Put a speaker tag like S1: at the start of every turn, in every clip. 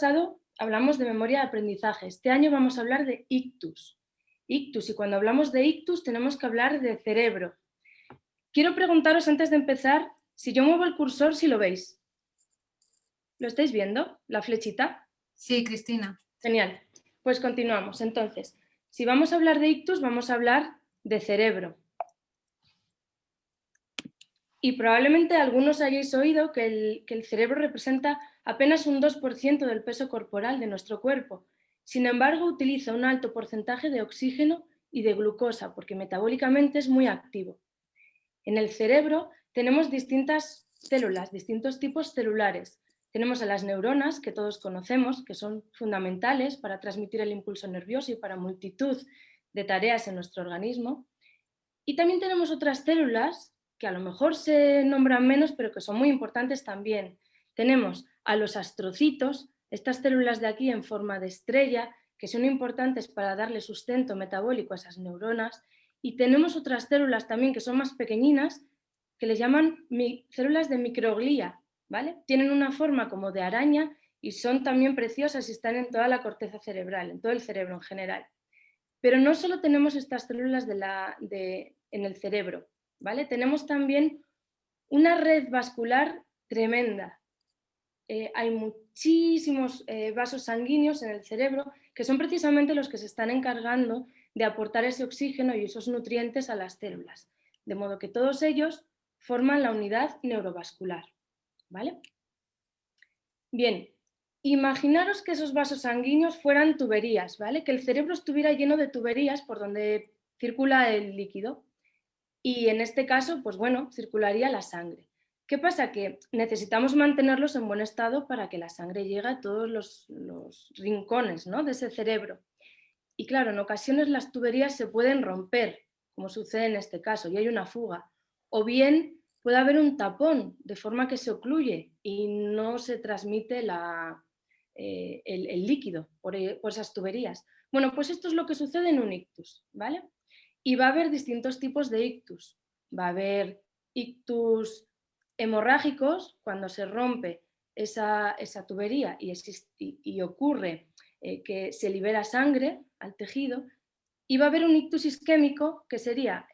S1: pasado hablamos de memoria de aprendizaje. Este año vamos a hablar de ictus. Ictus, y cuando hablamos de ictus tenemos que hablar de cerebro. Quiero preguntaros antes de empezar, si yo muevo el cursor, si lo veis. ¿Lo estáis viendo? ¿La flechita?
S2: Sí, Cristina.
S1: Genial. Pues continuamos. Entonces, si vamos a hablar de ictus, vamos a hablar de cerebro. Y probablemente algunos hayáis oído que el cerebro representa apenas un 2% del peso corporal de nuestro cuerpo. Sin embargo, utiliza un alto porcentaje de oxígeno y de glucosa, porque metabólicamente es muy activo. En el cerebro tenemos distintas células, distintos tipos celulares. Tenemos a las neuronas, que todos conocemos, que son fundamentales para transmitir el impulso nervioso y para multitud de tareas en nuestro organismo. Y también tenemos otras células que a lo mejor se nombran menos, pero que son muy importantes también. Tenemos a los astrocitos, estas células de aquí en forma de estrella, que son importantes para darle sustento metabólico a esas neuronas. Y tenemos otras células también que son más pequeñinas, que les llaman células de microglía, ¿vale? Tienen una forma como de araña y son también preciosas y están en toda la corteza cerebral, en todo el cerebro en general. Pero no solo tenemos estas células en el cerebro, ¿vale? Tenemos también una red vascular tremenda. Hay muchísimos vasos sanguíneos en el cerebro que son precisamente los que se están encargando de aportar ese oxígeno y esos nutrientes a las células. De modo que todos ellos forman la unidad neurovascular, ¿vale? Bien, imaginaros que esos vasos sanguíneos fueran tuberías, ¿vale? Que el cerebro estuviera lleno de tuberías por donde circula el líquido. Y en este caso, pues bueno, circularía la sangre. ¿Qué pasa? Que necesitamos mantenerlos en buen estado para que la sangre llegue a todos los rincones, ¿no?, de ese cerebro. Y claro, en ocasiones las tuberías se pueden romper, como sucede en este caso, y hay una fuga. O bien puede haber un tapón, de forma que se ocluye y no se transmite el líquido por esas tuberías. Bueno, pues esto es lo que sucede en un ictus, ¿vale? Y va a haber distintos tipos de ictus. Va a haber ictus hemorrágicos, cuando se rompe esa tubería y ocurre que se libera sangre al tejido, y va a haber un ictus isquémico, que sería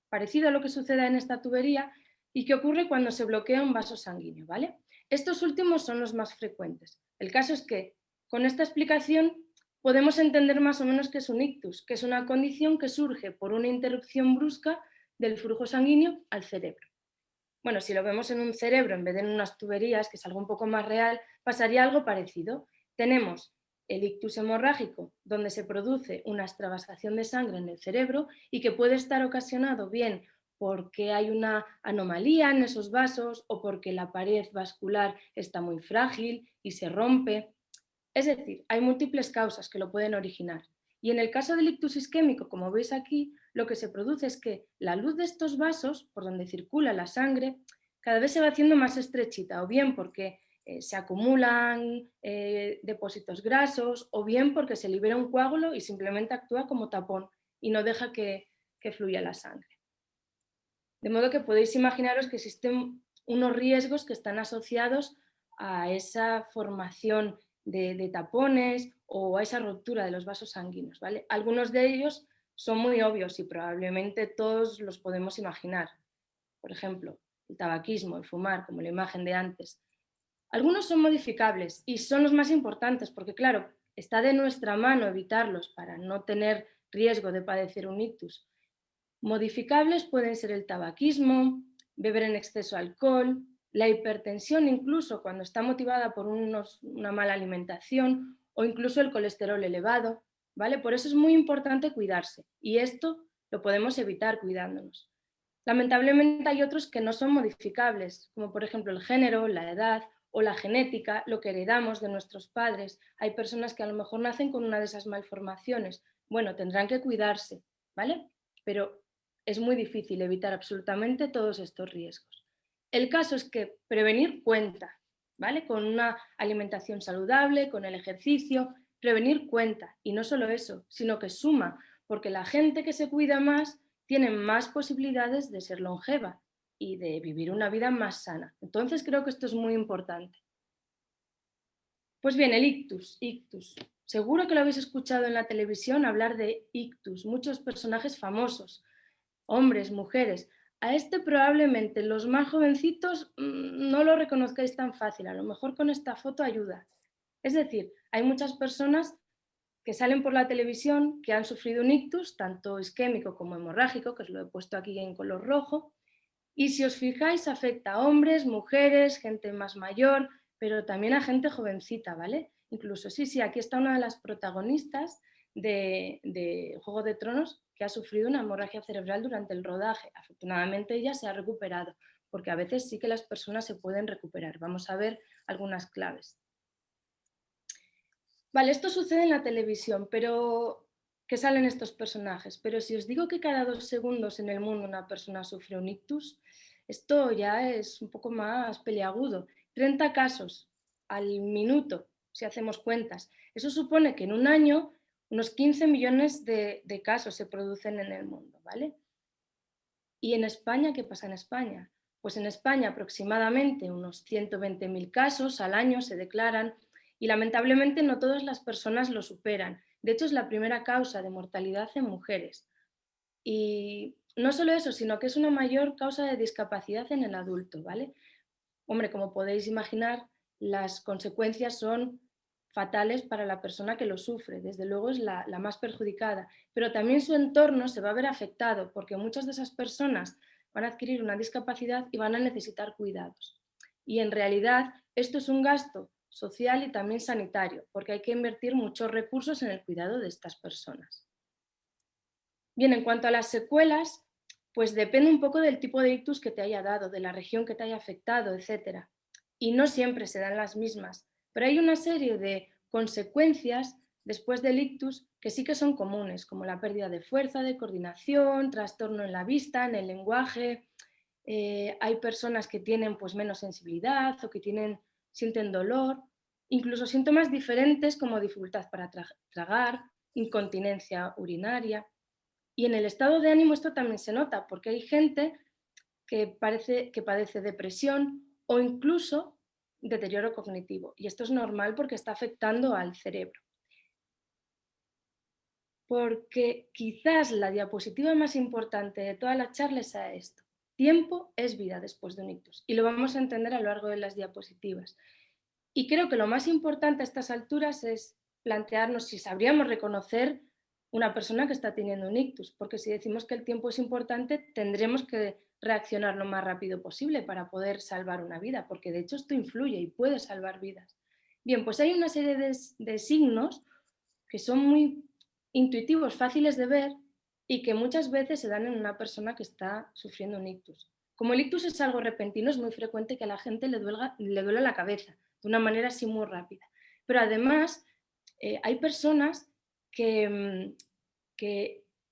S1: parecido a lo que sucede en esta tubería y que ocurre cuando se bloquea un vaso sanguíneo, ¿vale? Estos últimos son los más frecuentes. El caso es que con esta explicación podemos entender más o menos qué es un ictus, que es una condición que surge por una interrupción brusca del flujo sanguíneo al cerebro. Bueno, si lo vemos en un cerebro en vez de en unas tuberías, que es algo un poco más real, pasaría algo parecido. Tenemos el ictus hemorrágico, donde se produce una extravasación de sangre en el cerebro y que puede estar ocasionado bien porque hay una anomalía en esos vasos o porque la pared vascular está muy frágil y se rompe. Es decir, hay múltiples causas que lo pueden originar. Y en el caso del ictus isquémico, como veis aquí, lo que se produce es que la luz de estos vasos, por donde circula la sangre, cada vez se va haciendo más estrechita, o bien porque se acumulan depósitos grasos, o bien porque se libera un coágulo y simplemente actúa como tapón y no deja que fluya la sangre. De modo que podéis imaginaros que existen unos riesgos que están asociados a esa formación de tapones o a esa ruptura de los vasos sanguíneos, ¿vale? Algunos de ellos son muy obvios y probablemente todos los podemos imaginar. Por ejemplo, el tabaquismo, el fumar, como la imagen de antes. Algunos son modificables y son los más importantes porque, claro, está de nuestra mano evitarlos para no tener riesgo de padecer un ictus. Modificables pueden ser el tabaquismo, beber en exceso alcohol, la hipertensión incluso cuando está motivada por una mala alimentación o incluso el colesterol elevado, ¿vale? Por eso es muy importante cuidarse y esto lo podemos evitar cuidándonos. Lamentablemente hay otros que no son modificables, como por ejemplo el género, la edad o la genética, lo que heredamos de nuestros padres. Hay personas que a lo mejor nacen con una de esas malformaciones. Bueno, tendrán que cuidarse, ¿vale? Pero es muy difícil evitar absolutamente todos estos riesgos. El caso es que prevenir cuenta, ¿vale? Con una alimentación saludable, con el ejercicio, prevenir cuenta. Y no solo eso, sino que suma, porque la gente que se cuida más tiene más posibilidades de ser longeva y de vivir una vida más sana. Entonces creo que esto es muy importante. Pues bien, el ictus, ictus. Seguro que lo habéis escuchado en la televisión hablar de ictus, muchos personajes famosos, hombres, mujeres. A este probablemente los más jovencitos no lo reconozcáis tan fácil, a lo mejor con esta foto ayuda. Es decir, hay muchas personas que salen por la televisión que han sufrido un ictus, tanto isquémico como hemorrágico, que os lo he puesto aquí en color rojo, y si os fijáis afecta a hombres, mujeres, gente más mayor, pero también a gente jovencita, ¿vale? Incluso, sí, sí, aquí está una de las protagonistas de Juego de Tronos que ha sufrido una hemorragia cerebral durante el rodaje. Afortunadamente ella se ha recuperado, porque a veces sí que las personas se pueden recuperar. Vamos a ver algunas claves. Vale, esto sucede en la televisión, pero que salen estos personajes. Pero si os digo que cada 2 segundos en el mundo una persona sufre un ictus, esto ya es un poco más peliagudo. 30 casos al minuto, si hacemos cuentas. Eso supone que en un año unos 15 millones de casos se producen en el mundo, ¿vale? ¿Y en España qué pasa en España? Pues en España aproximadamente unos 120.000 casos al año se declaran y lamentablemente no todas las personas lo superan. De hecho, es la primera causa de mortalidad en mujeres. Y no solo eso, sino que es una mayor causa de discapacidad en el adulto, ¿vale? Hombre, como podéis imaginar, las consecuencias son fatales para la persona que lo sufre, desde luego es la más perjudicada, pero también su entorno se va a ver afectado porque muchas de esas personas van a adquirir una discapacidad y van a necesitar cuidados. Y en realidad esto es un gasto social y también sanitario, porque hay que invertir muchos recursos en el cuidado de estas personas. Bien, en cuanto a las secuelas, pues depende un poco del tipo de ictus que te haya dado, de la región que te haya afectado, etcétera. Y no siempre se dan las mismas, pero hay una serie de consecuencias después del ictus que sí que son comunes, como la pérdida de fuerza, de coordinación, trastorno en la vista, en el lenguaje. Hay personas que tienen pues menos sensibilidad o que sienten dolor, incluso síntomas diferentes como dificultad para tragar, incontinencia urinaria. Y en el estado de ánimo esto también se nota, porque hay gente que padece depresión o incluso deterioro cognitivo. Y esto es normal porque está afectando al cerebro. Porque quizás la diapositiva más importante de toda la charla sea esto. Tiempo es vida después de un ictus. Y lo vamos a entender a lo largo de las diapositivas. Y creo que lo más importante a estas alturas es plantearnos si sabríamos reconocer una persona que está teniendo un ictus, porque si decimos que el tiempo es importante, tendremos que reaccionar lo más rápido posible para poder salvar una vida, porque de hecho esto influye y puede salvar vidas. Bien, pues hay una serie de signos que son muy intuitivos, fáciles de ver y que muchas veces se dan en una persona que está sufriendo un ictus. Como el ictus es algo repentino, es muy frecuente que a la gente le duela la cabeza de una manera así muy rápida. Pero además hay personas que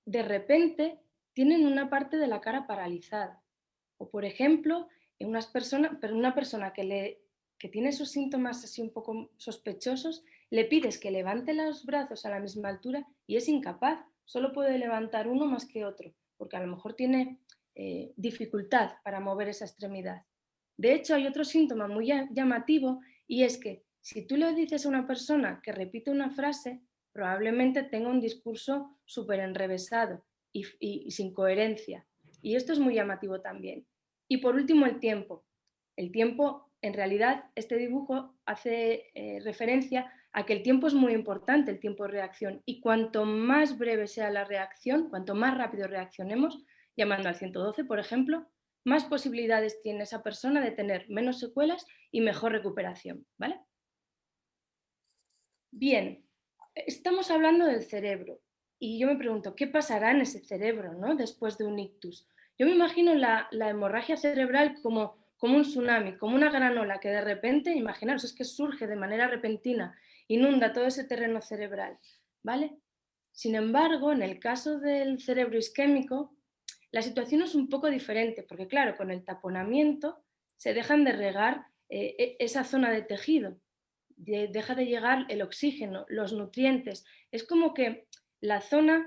S1: de repente tienen una parte de la cara paralizada. O por ejemplo, una persona que tiene esos síntomas así un poco sospechosos, le pides que levante los brazos a la misma altura y es incapaz, solo puede levantar uno más que otro, porque a lo mejor tiene dificultad para mover esa extremidad. De hecho, hay otro síntoma muy llamativo y es que si tú le dices a una persona que repite una frase, probablemente tenga un discurso súper enrevesado y sin coherencia. Y esto es muy llamativo también. Y por último, el tiempo. El tiempo, en realidad, este dibujo hace referencia a que el tiempo es muy importante, el tiempo de reacción. Y cuanto más breve sea la reacción, cuanto más rápido reaccionemos, llamando al 112, por ejemplo, más posibilidades tiene esa persona de tener menos secuelas y mejor recuperación, ¿vale? Bien, estamos hablando del cerebro y yo me pregunto, ¿qué pasará en ese cerebro, ¿no? Después de un ictus? Yo me imagino la hemorragia cerebral como un tsunami, como una gran ola que de repente, imaginaros, es que surge de manera repentina, inunda todo ese terreno cerebral, ¿vale? Sin embargo, en el caso del cerebro isquémico, la situación es un poco diferente, porque claro, con el taponamiento se dejan de regar esa zona de tejido, deja de llegar el oxígeno, los nutrientes. Es como que la zona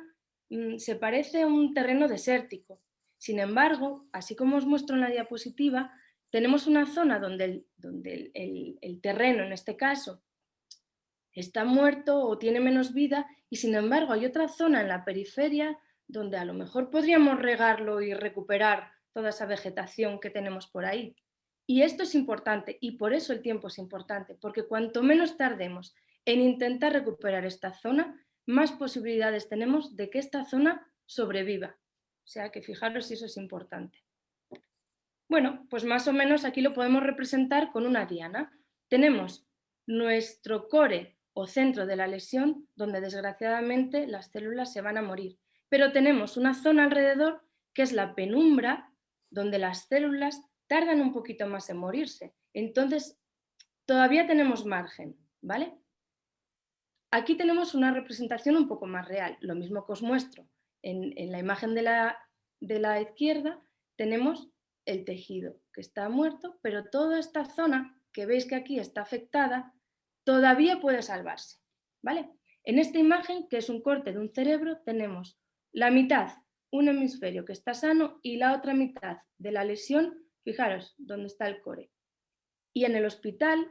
S1: se parece a un terreno desértico. Sin embargo, así como os muestro en la diapositiva, tenemos una zona donde el terreno, en este caso, está muerto o tiene menos vida y sin embargo hay otra zona en la periferia donde a lo mejor podríamos regarlo y recuperar toda esa vegetación que tenemos por ahí. Y esto es importante y por eso el tiempo es importante, porque cuanto menos tardemos en intentar recuperar esta zona, más posibilidades tenemos de que esta zona sobreviva. O sea que fijaros si eso es importante. Bueno, pues más o menos aquí lo podemos representar con una diana. Tenemos nuestro core o centro de la lesión, donde desgraciadamente las células se van a morir. Pero tenemos una zona alrededor que es la penumbra, donde las células tardan un poquito más en morirse. Entonces, todavía tenemos margen, ¿vale? Aquí tenemos una representación un poco más real, lo mismo que os muestro. En la imagen de la izquierda tenemos el tejido que está muerto, pero toda esta zona que veis que aquí está afectada todavía puede salvarse, ¿vale? En esta imagen, que es un corte de un cerebro, tenemos la mitad, un hemisferio que está sano y la otra mitad de la lesión, fijaros dónde está el core. Y en el hospital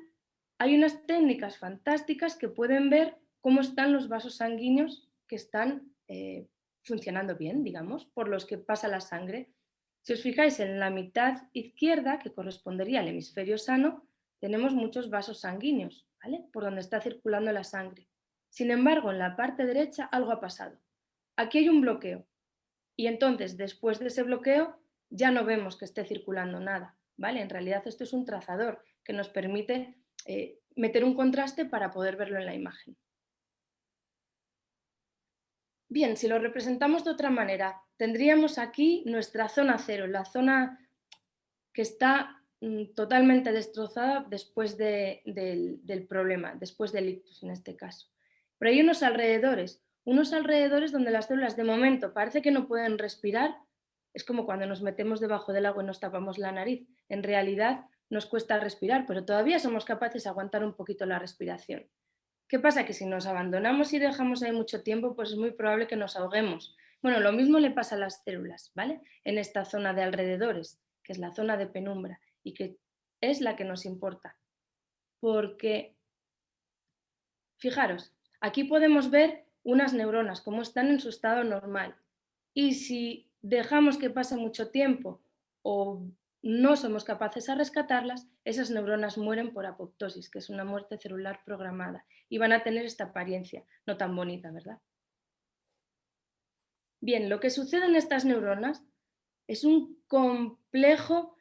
S1: hay unas técnicas fantásticas que pueden ver cómo están los vasos sanguíneos que están funcionando bien, digamos, por los que pasa la sangre. Si os fijáis en la mitad izquierda, que correspondería al hemisferio sano, tenemos muchos vasos sanguíneos, ¿vale? Por donde está circulando la sangre. Sin embargo, en la parte derecha algo ha pasado. Aquí hay un bloqueo y entonces después de ese bloqueo ya no vemos que esté circulando nada, ¿vale? En realidad esto es un trazador que nos permite meter un contraste para poder verlo en la imagen. Bien, si lo representamos de otra manera, tendríamos aquí nuestra zona cero, la zona que está totalmente destrozada después del problema, después del ictus en este caso. Pero hay unos alrededores donde las células de momento parece que no pueden respirar. Es como cuando nos metemos debajo del agua y nos tapamos la nariz. En realidad nos cuesta respirar, pero todavía somos capaces de aguantar un poquito la respiración. ¿Qué pasa? Que si nos abandonamos y dejamos ahí mucho tiempo, pues es muy probable que nos ahoguemos. Bueno, lo mismo le pasa a las células, ¿vale? En esta zona de alrededores, que es la zona de penumbra y que es la que nos importa. Porque, fijaros, aquí podemos ver unas neuronas, cómo están en su estado normal. Y si dejamos que pase mucho tiempo o no somos capaces de rescatarlas, esas neuronas mueren por apoptosis, que es una muerte celular programada, y van a tener esta apariencia no tan bonita, ¿verdad? Bien, lo que sucede en estas neuronas es un complejo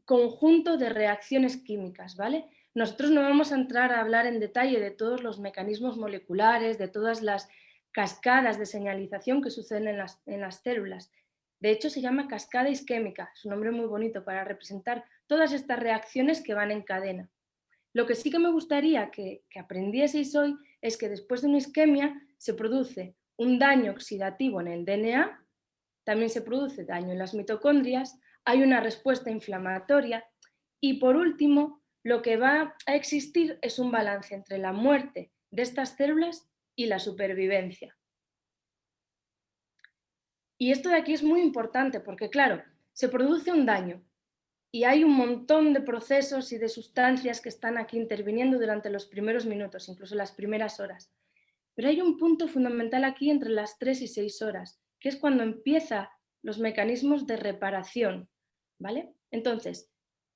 S1: conjunto de reacciones químicas, ¿vale? Nosotros no vamos a entrar a hablar en detalle de todos los mecanismos moleculares, de todas las cascadas de señalización que suceden en las células. De hecho, se llama cascada isquémica, es un nombre muy bonito para representar todas estas reacciones que van en cadena. Lo que sí que me gustaría que aprendieseis hoy es que después de una isquemia se produce un daño oxidativo en el DNA, también se produce daño en las mitocondrias, hay una respuesta inflamatoria y por último lo que va a existir es un balance entre la muerte de estas células y la supervivencia. Y esto de aquí es muy importante porque, claro, se produce un daño y hay un montón de procesos y de sustancias que están aquí interviniendo durante los primeros minutos, incluso las primeras horas. Pero hay un punto fundamental aquí entre las 3 y 6 horas, que es cuando empiezan los mecanismos de reparación, ¿vale? Entonces,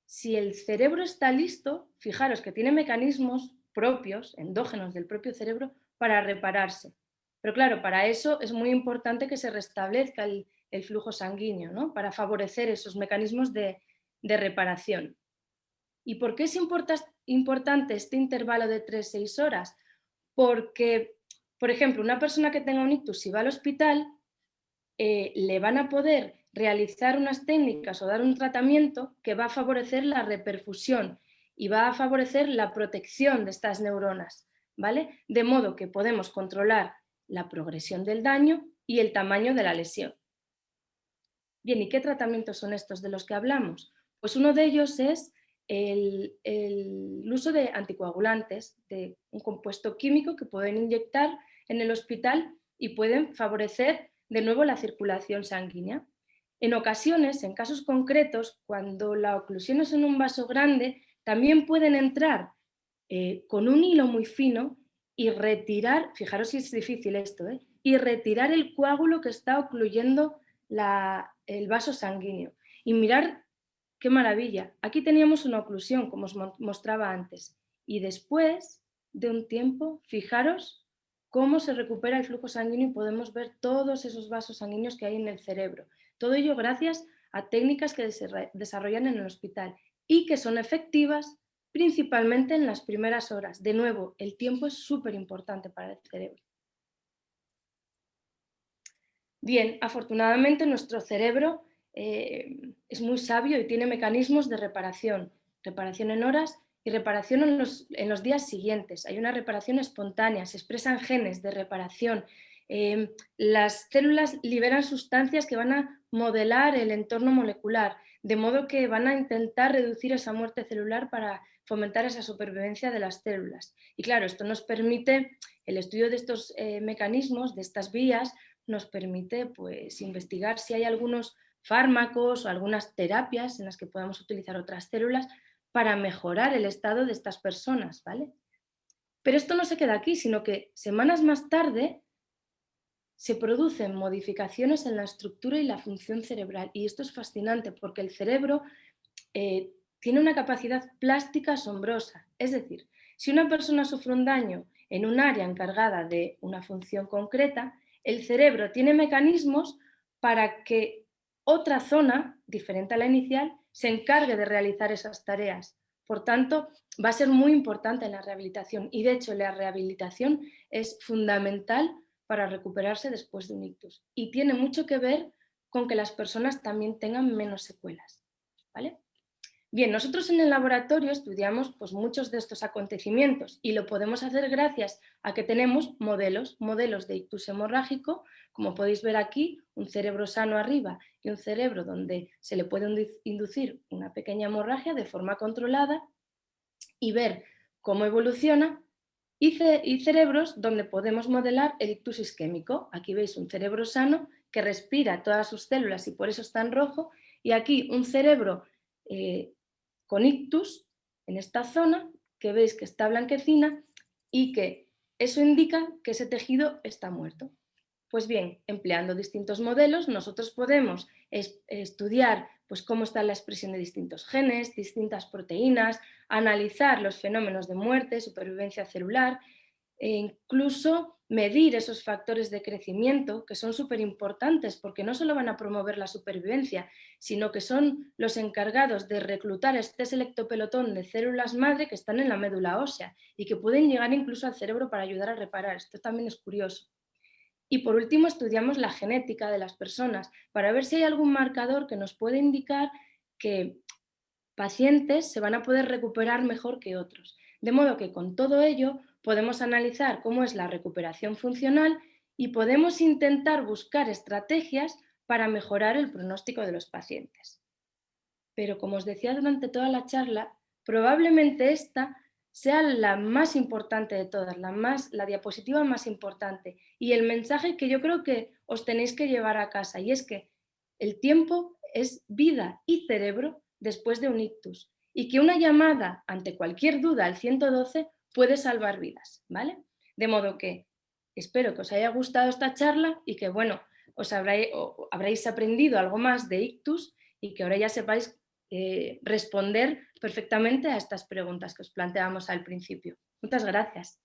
S1: si el cerebro está listo, fijaros que tiene mecanismos propios, endógenos del propio cerebro, para repararse. Pero claro, para eso es muy importante que se restablezca el flujo sanguíneo, ¿no? Para favorecer esos mecanismos de reparación. ¿Y por qué es importante este intervalo de 3-6 horas? Porque, por ejemplo, una persona que tenga un ictus, si va al hospital, le van a poder realizar unas técnicas o dar un tratamiento que va a favorecer la reperfusión y va a favorecer la protección de estas neuronas, ¿vale? De modo que podemos controlar la progresión del daño y el tamaño de la lesión. Bien, ¿y qué tratamientos son estos de los que hablamos? Pues uno de ellos es el uso de anticoagulantes, de un compuesto químico que pueden inyectar en el hospital y pueden favorecer de nuevo la circulación sanguínea. En ocasiones, en casos concretos, cuando la oclusión es en un vaso grande, también pueden entrar con un hilo muy fino y retirar, fijaros si es difícil esto, y retirar el coágulo que está ocluyendo el vaso sanguíneo. Y mirar qué maravilla, aquí teníamos una oclusión, como os mostraba antes, y después de un tiempo, fijaros cómo se recupera el flujo sanguíneo y podemos ver todos esos vasos sanguíneos que hay en el cerebro. Todo ello gracias a técnicas que se desarrollan en el hospital y que son efectivas principalmente en las primeras horas. De nuevo, el tiempo es súper importante para el cerebro. Bien, afortunadamente nuestro cerebro es muy sabio y tiene mecanismos de reparación en horas y reparación en los días siguientes. Hay una reparación espontánea, se expresan genes de reparación. Las células liberan sustancias que van a modelar el entorno molecular, de modo que van a intentar reducir esa muerte celular para fomentar esa supervivencia de las células. Y claro, esto nos permite, el estudio de estos mecanismos, de estas vías, nos permite pues, investigar si hay algunos fármacos o algunas terapias en las que podamos utilizar otras células para mejorar el estado de estas personas, ¿vale? Pero esto no se queda aquí, sino que semanas más tarde se producen modificaciones en la estructura y la función cerebral. Y esto es fascinante porque el cerebro tiene una capacidad plástica asombrosa. Es decir, si una persona sufre un daño en un área encargada de una función concreta, el cerebro tiene mecanismos para que otra zona, diferente a la inicial, se encargue de realizar esas tareas. Por tanto, va a ser muy importante en la rehabilitación y de hecho la rehabilitación es fundamental para recuperarse después de un ictus y tiene mucho que ver con que las personas también tengan menos secuelas, ¿vale? Bien, nosotros en el laboratorio estudiamos pues, muchos de estos acontecimientos y lo podemos hacer gracias a que tenemos modelos de ictus hemorrágico, como podéis ver aquí, un cerebro sano arriba y un cerebro donde se le puede inducir una pequeña hemorragia de forma controlada y ver cómo evoluciona y cerebros donde podemos modelar el ictus isquémico. Aquí veis un cerebro sano que respira todas sus células y por eso está en rojo, y aquí un cerebro con ictus en esta zona, que veis que está blanquecina y que eso indica que ese tejido está muerto. Pues bien, empleando distintos modelos, nosotros podemos estudiar pues, cómo está la expresión de distintos genes, distintas proteínas, analizar los fenómenos de muerte, supervivencia celular e incluso medir esos factores de crecimiento que son súper importantes porque no solo van a promover la supervivencia, sino que son los encargados de reclutar este selecto pelotón de células madre que están en la médula ósea y que pueden llegar incluso al cerebro para ayudar a reparar. Esto también es curioso. Y por último, estudiamos la genética de las personas para ver si hay algún marcador que nos puede indicar que pacientes se van a poder recuperar mejor que otros. De modo que con todo ello podemos analizar cómo es la recuperación funcional y podemos intentar buscar estrategias para mejorar el pronóstico de los pacientes. Pero como os decía durante toda la charla, probablemente esta sea la más importante de todas, la diapositiva más importante y el mensaje que yo creo que os tenéis que llevar a casa, y es que el tiempo es vida y cerebro después de un ictus y que una llamada ante cualquier duda al 112 puede salvar vidas, ¿vale? De modo que espero que os haya gustado esta charla y que, bueno, habréis aprendido algo más de ictus y que ahora ya sepáis responder perfectamente a estas preguntas que os planteábamos al principio. Muchas gracias.